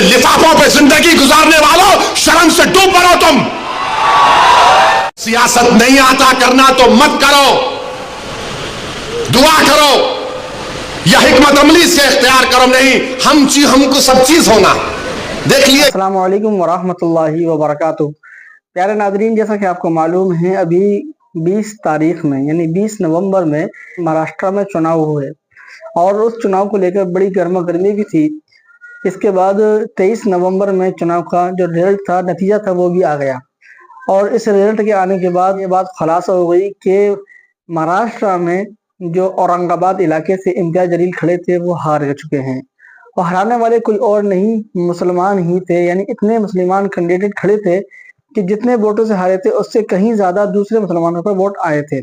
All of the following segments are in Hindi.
लिफाफों पे जिंदगी गुजारने वालों, शर्म से डूब पड़ो तुम। सियासत नहीं आता करना तो मत करो, दुआ करो या हिकमत अमली से इख्तियार करो। नहीं, हमको सब चीज होना। देख लिए। अस्सलाम वालेकुम वरहमतुल्लाहि वबरकातुहू। प्यारे नाज़रीन, जैसा कि आपको मालूम है, अभी 20 तारीख में यानी 20 नवंबर में महाराष्ट्र में चुनाव हुए और उस चुनाव को लेकर बड़ी गर्मा गर्मी भी थी। इसके बाद 23 नवंबर में चुनाव का जो रिजल्ट था, नतीजा था, वो भी आ गया और इस रिजल्ट के आने के बाद ये बात खुलासा हो गई कि महाराष्ट्र में जो औरंगाबाद इलाके से इम्तियाज जलील खड़े थे वो हार चुके हैं। और हराने वाले कोई और नहीं, मुसलमान ही थे। यानी इतने मुसलमान कैंडिडेट खड़े थे कि जितने वोटों से हारे थे उससे कहीं ज्यादा दूसरे मुसलमानों पर वोट आए थे।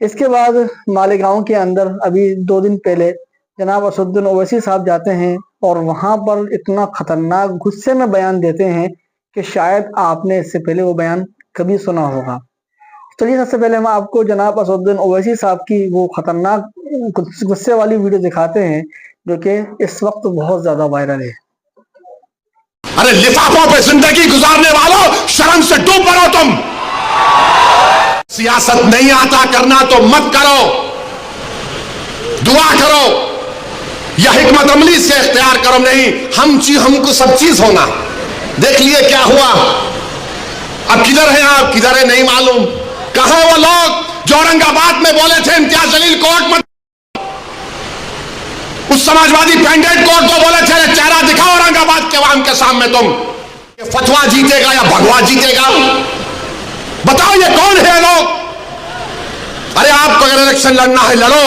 इसके बाद मालेगांव के अंदर अभी 2 दिन पहले जनाब असदुद्दीन ओवैसी साहब जाते हैं और वहां पर इतना खतरनाक गुस्से में बयान देते हैं कि शायद आपने इससे पहले वो बयान कभी सुना होगा। चलिए, सबसे पहले हम आपको जनाब असदुद्दीन ओवैसी साहब की वो खतरनाक गुस्से वाली वीडियो दिखाते हैं जो कि इस वक्त बहुत ज्यादा वायरल है। अरे लिफाफों पे जिंदगी गुजारने वालों, शर्म से डूब पड़ो तुम। सियासत नहीं आता करना तो मत करो, दुआ करो या हिकमत अमली से इख्तियार करो। नहीं, हमको सब चीज होना। देख लिए क्या हुआ। अब किधर है आप, किधर है नहीं मालूम। कहां वो लोग जो औरंगाबाद में बोले थे इम्तियाज जलील कोर्ट मत, उस समाजवादी पैंडेट कोर्ट को बोले थे चेहरा दिखाओ औरंगाबाद के आवाम के सामने तुम। ये फतवा जीतेगा या भगवा जीतेगा, बताओ ये कौन है लोग। अरे आपको अगर इलेक्शन लड़ना है लड़ो,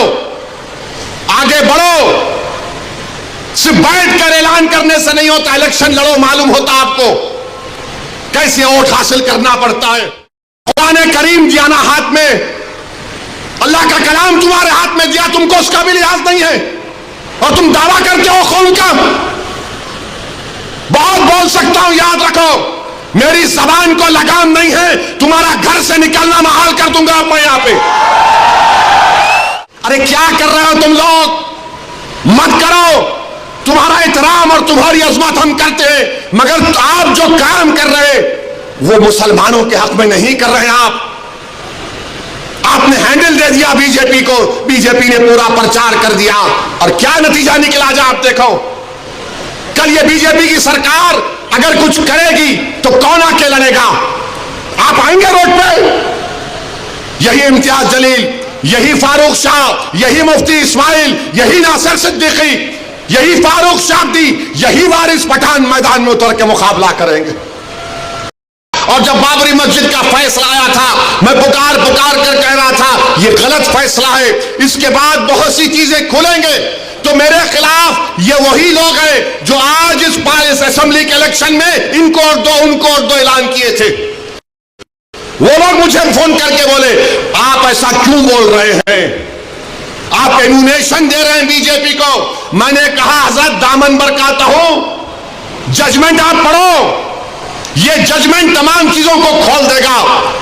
आगे बढ़ो। सिर्फ बैठ कर ऐलान करने से नहीं होता, इलेक्शन लड़ो, मालूम होता आपको कैसे वोट हासिल करना पड़ता है। कुरान करीम दिया ना हाथ में, अल्लाह का कलाम तुम्हारे हाथ में दिया, तुमको उसका भी लिहाज नहीं है और तुम दावा करते हो खून का। बहुत बोल सकता हूं, याद रखो, मेरी जबान को लगाम नहीं है। तुम्हारा घर से निकलना महाल कर दूंगा मैं यहां पे। अरे क्या कर रहे हो तुम लोग, मत करो। तुम्हारा एहतराम और तुम्हारी अजमत हम करते हैं, मगर आप जो काम कर रहे वो मुसलमानों के हक में नहीं कर रहे। आपने हैंडल दे दिया बीजेपी को, बीजेपी ने पूरा प्रचार कर दिया और क्या नतीजा निकला जा आप देखो। कल ये बीजेपी की सरकार अगर कुछ करेगी तो कौन आके लड़ेगा। आप आएंगे रोड पे। यही इम्तियाज जलील, यही फारूक शाह, यही मुफ्ती इस्माइल, यही नासिर सिद्दीकी, यही फारूक शाब्दी, यही वारिस पठान मैदान में उतर के मुकाबला करेंगे। और जब बाबरी मस्जिद का फैसला आया था, मैं पुकार कर कह रहा था ये गलत फैसला है, इसके बाद बहुत सी चीजें खुलेंगे। तो मेरे खिलाफ ये वही लोग हैं जो आज इस असेंबली के इलेक्शन में इनको और दो उनको और दो ऐलान किए थे। वो लोग मुझे फोन करके बोले आप ऐसा क्यों बोल रहे हैं, आप एम्यूनेशन दे रहे हैं बीजेपी को। मैंने कहा हजरत दामन बरकाता हूं, जजमेंट आप पढ़ो, ये जजमेंट तमाम चीजों को खोल देगा।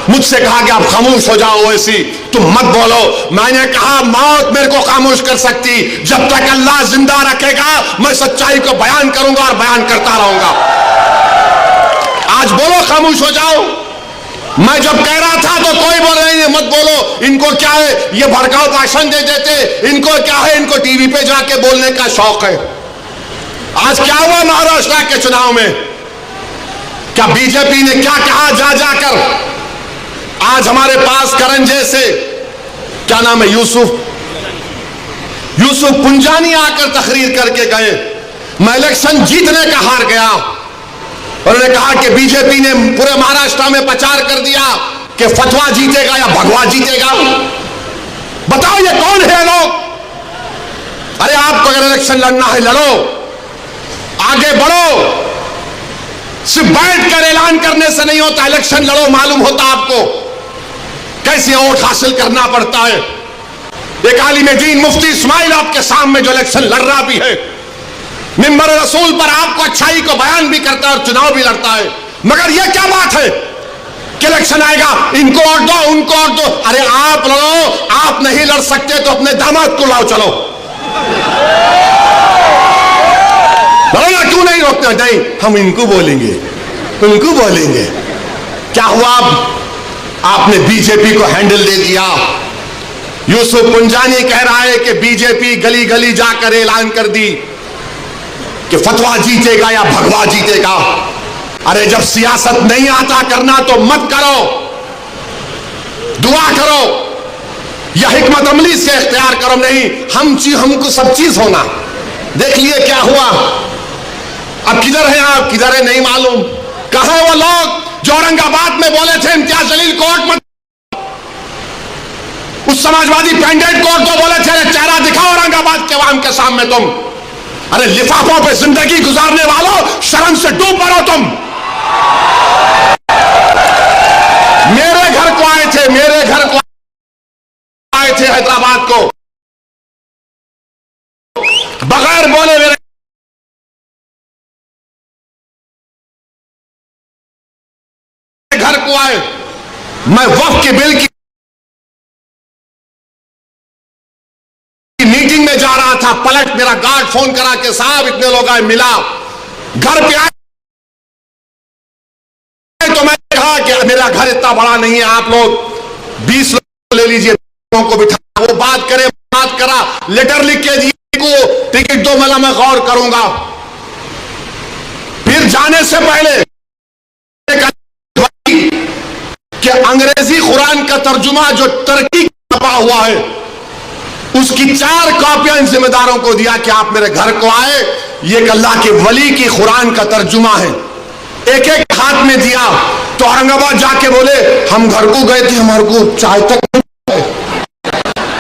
मुझसे कहा कि आप खामोश हो जाओ, ऐसी तुम मत बोलो। मैंने कहा मौत मेरे को खामोश कर सकती, जब तक अल्लाह जिंदा रखेगा मैं सच्चाई को बयान करूंगा और बयान करता रहूंगा। आज बोलो खामोश हो जाओ। मैं जब कह रहा था तो कोई बोल रहे हैं मत बोलो, इनको क्या है, ये भड़काऊ भाषण दे देते, इनको क्या है, इनको टीवी पे जाके बोलने का शौक है। आज क्या हुआ महाराष्ट्र के चुनाव में, क्या बीजेपी ने क्या कहा जा जाकर। आज हमारे पास करण जैसे, क्या नाम है, यूसुफ पुंजानी आकर तकरीर करके गए, मैं इलेक्शन जीतने का हार गया। उन्होंने कहा कि बीजेपी ने पूरे महाराष्ट्र में प्रचार कर दिया कि फतवा जीतेगा या भगवा जीतेगा। बताओ ये कौन है लोग। अरे आपको अगर इलेक्शन लड़ना है लड़ो, आगे बढ़ो। सिर्फ बैठ कर ऐलान करने से नहीं होता, इलेक्शन लड़ो, मालूम होता आपको कैसे वोट हासिल करना पड़ता है। एक आलिम दीन मुफ्ती इस्माइल आपके सामने जो इलेक्शन लड़ रहा भी है, मिंबर रसूल पर आपको अच्छाई को बयान भी करता है और चुनाव भी लड़ता है, मगर यह क्या बात है कि इलेक्शन आएगा इनको वोट दो उनको वोट दो। अरे आप लड़ो, आप नहीं लड़ सकते तो अपने दामाद को लाओ, चलो। मौलाना क्यों नहीं रोकते? नहीं, हम इनको बोलेंगे, उनको बोलेंगे। क्या हुआ? आपने बीजेपी को हैंडल दे दिया। यूसुफ पुंजानी कह रहा है कि बीजेपी गली गली जाकर ऐलान कर दी कि फतवा जीतेगा या भगवा जीतेगा। अरे जब सियासत नहीं आता करना तो मत करो, दुआ करो या हिकमत अमली से इख्तियार करो। नहीं, हमको सब चीज होना। देख लिए क्या हुआ। अब किधर है आप, किधर है नहीं मालूम। कहां वो लोग जो औरंगाबाद में बोले थे इम्तियाज जलील कोर्ट मत, उस समाजवादी पैंडेट कोर्ट को बोले थे चेहरा दिखाओ औरंगाबाद के अवाम के सामने तुम। अरे लिफाफों पे जिंदगी गुजारने वालों, शर्म से डूब पड़ो तुम। मेरे घर को आए थे, मेरे घर को आए थे हैदराबाद को, बगैर बोले मेरे घर को आए। मैं वक्फ के बिल की मीटिंग में जा रहा था, पलट मेरा गार्ड फोन करा के साहब इतने लोग आए, मिला, घर पे आए तो मैं कहा कि मेरा घर इतना बड़ा नहीं है, आप लोग 20 लोग ले लीजिए, को बिठा। वो बात करे, बात करा, लेटर लिख के दिए को टिकट दो, मैं गौर करूंगा। फिर जाने से पहले कि अंग्रेजी कुरान का तर्जुमा जो टर्की छपा हुआ है उसकी 4 कॉपियां इन जिम्मेदारों को दिया कि आप मेरे घर को आए, ये अल्लाह के वली की कुरान का तर्जुमा है। एक एक हाथ में दिया तो औरंगाबाद जाके बोले हम घर को गए थे, हमारे को चाय तक नहीं।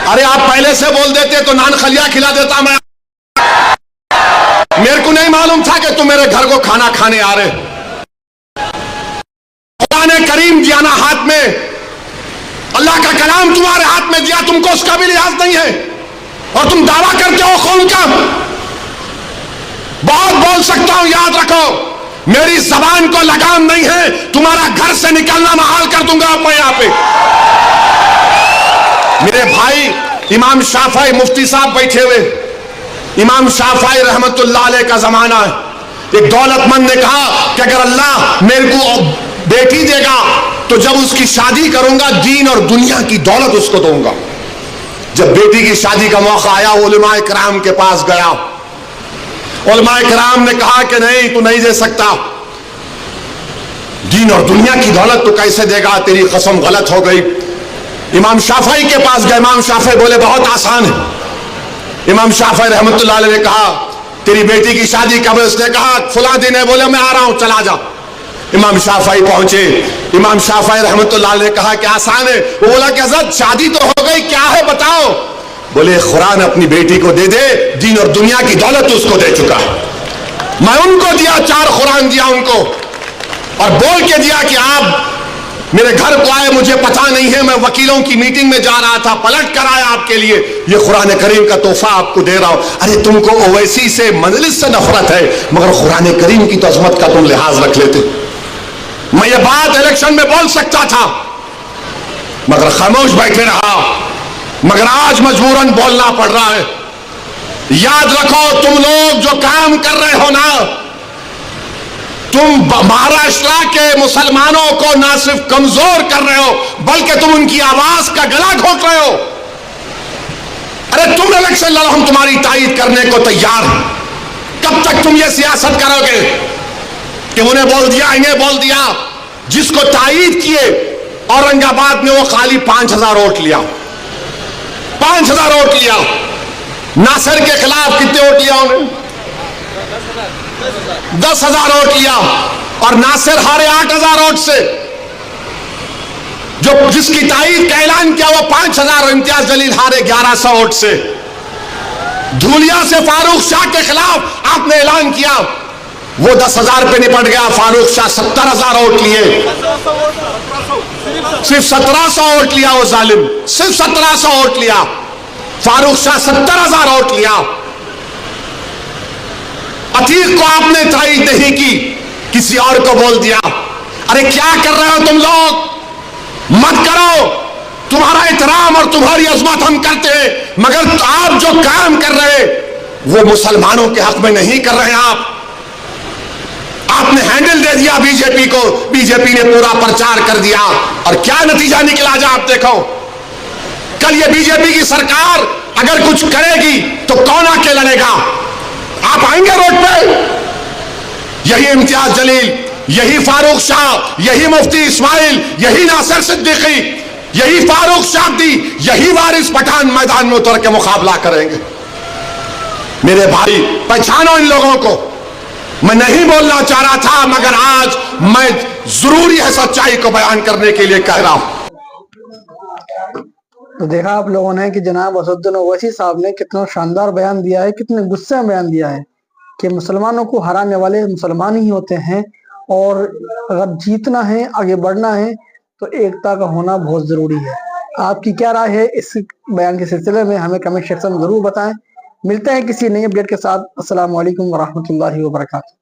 अरे आप पहले से बोल देते तो नान खलिया खिला देता मैं। मेरे को नहीं मालूम था कि तुम मेरे घर को खाना खाने आ रहे। कुरान करीम दिया ना हाथ में, अल्लाह का कलाम तुम्हारे हाथ में दिया, तुमको उसका भी लिहाज नहीं है और तुम दावा करते हो कौन का। बहुत बोल सकता हूं, याद रखो मेरी जबान को लगाम नहीं है, तुम्हारा घर से निकलना महाल कर दूंगा आप यहां पे। मेरे भाई इमाम शाफई मुफ्ती साहब बैठे हुए, इमाम शाफई रहमतुल्लाह अलैह का जमाना है। एक दौलतमंद ने कहा कि अगर अल्लाह मेरे को बेटी देगा तो जब उसकी शादी करूंगा दीन और दुनिया की दौलत उसको दूंगा। जब बेटी की शादी का मौका आया उलमाए कराम के पास गया, उलमाए कराम ने कहा कि नहीं तू नहीं दे सकता, दीन और दुनिया की दौलत तो कैसे देगा, तेरी कसम गलत हो गई। इमाम शाफई के पास गए, इमाम शाफई बोले बहुत आसान है। इमाम शाफई रहमतुल्लाह अलैह ने कहा तेरी बेटी की शादी कब है? उसने कहा फुला दिन है। बोले मैं आ रहा हूं, चला जा। इमाम शाफई पहुंचे, इमाम शाफई रहमतुल्लाह अलैह ने कहा कि आसान है। वो बोला कि हज़रत शादी तो हो गई, क्या है बताओ। बोले कुरान अपनी बेटी को दे दे, दीन और दुनिया की दौलत उसको दे चुका है। मैं उनको दिया, 4 कुरान दिया उनको और बोल के दिया कि आप मेरे घर को आए, मुझे पता नहीं है, मैं वकीलों की मीटिंग में जा रहा था, पलट कर आया आपके लिए, ये कुरान करीम का तोहफा आपको दे रहा हूं। अरे तुमको ओवैसी से मजलिस से नफरत है, मगर कुरान करीम की तो अजमत का तुम लिहाज रख लेते। मैं ये बात इलेक्शन में बोल सकता था मगर खामोश बैठे रहा, मगर आज मजबूरन बोलना पड़ रहा है। याद रखो तुम लोग जो काम कर रहे हो ना, तुम महाराष्ट्र के मुसलमानों को ना सिर्फ कमजोर कर रहे हो बल्कि तुम उनकी आवाज का गला घोट रहे हो। अरे तुम इलेक्शन लड़ो, हम तुम्हारी तायीद करने को तैयार हैं। कब तक तुम ये सियासत करोगे कि उन्हें बोल दिया इन्हें बोल दिया। जिसको तायीद किए औरंगाबाद में वो खाली 5000 वोट लिया, 5000 वोट लिया। नासिर के खिलाफ कितने वोट लिया उन्हें? 10,000 वोट लिया और नासिर हारे 8,000 वोट से। जो जिसकी तायीद का ऐलान किया वो 5,000 और इम्तियाज जलील हारे 1100 वोट से। धूलिया से फारूक शाह के खिलाफ आपने ऐलान किया, वो 10,000 पे निपट गया। फारूक शाह 70,000 वोट लिए, सिर्फ 1700 वोट लिया वो जालिम, सिर्फ 1700 वोट लिया। फारूक शाह 70,000 वोट लिया। अतीक को आपने तायीद नहीं की, किसी और को बोल दिया। अरे क्या कर रहे हो तुम लोग? मत करो, तुम्हारा एहतराम और तुम्हारी अजमत हम करते हैं, मगर आप जो काम कर रहे वो मुसलमानों के हक में नहीं कर रहे हैं। आप हैंडल दे दिया बीजेपी को, बीजेपी ने पूरा प्रचार कर दिया और क्या नतीजा निकला जा आप देखो। कल ये बीजेपी की सरकार अगर कुछ करेगी तो कौन आके लड़ेगा? आप आएंगे रोड पे? यही इम्तियाज जलील, यही फारूक शाह, यही मुफ्ती इस्माइल, यही नासिर सिद्दीकी, यही फारूक शाब्दी, यही वारिस पठान मैदान में उतर के मुकाबला करेंगे। मेरे भाई पहचानो इन लोगों को। मैं नहीं बोलना चाह रहा था मगर आज मैं जरूरी है सच्चाई को बयान करने के लिए कह रहा हूं। तो देखा आप लोगों ने कि जनाब असदुद्दीन ओवैसी साहब ने कितना शानदार बयान दिया है, कितने गुस्से में बयान दिया है कि मुसलमानों को हराने वाले मुसलमान ही होते हैं और अगर जीतना है, आगे बढ़ना है तो एकता का होना बहुत जरूरी है। आपकी क्या राय है इस बयान के सिलसिले में? हमें कमेंट सेक्शन में जरूर बताएं। मिलते हैं किसी नई अपडेट के साथ। अस्सलाम वालेकुम वरहमतुल्लाहि वबरकातुहू।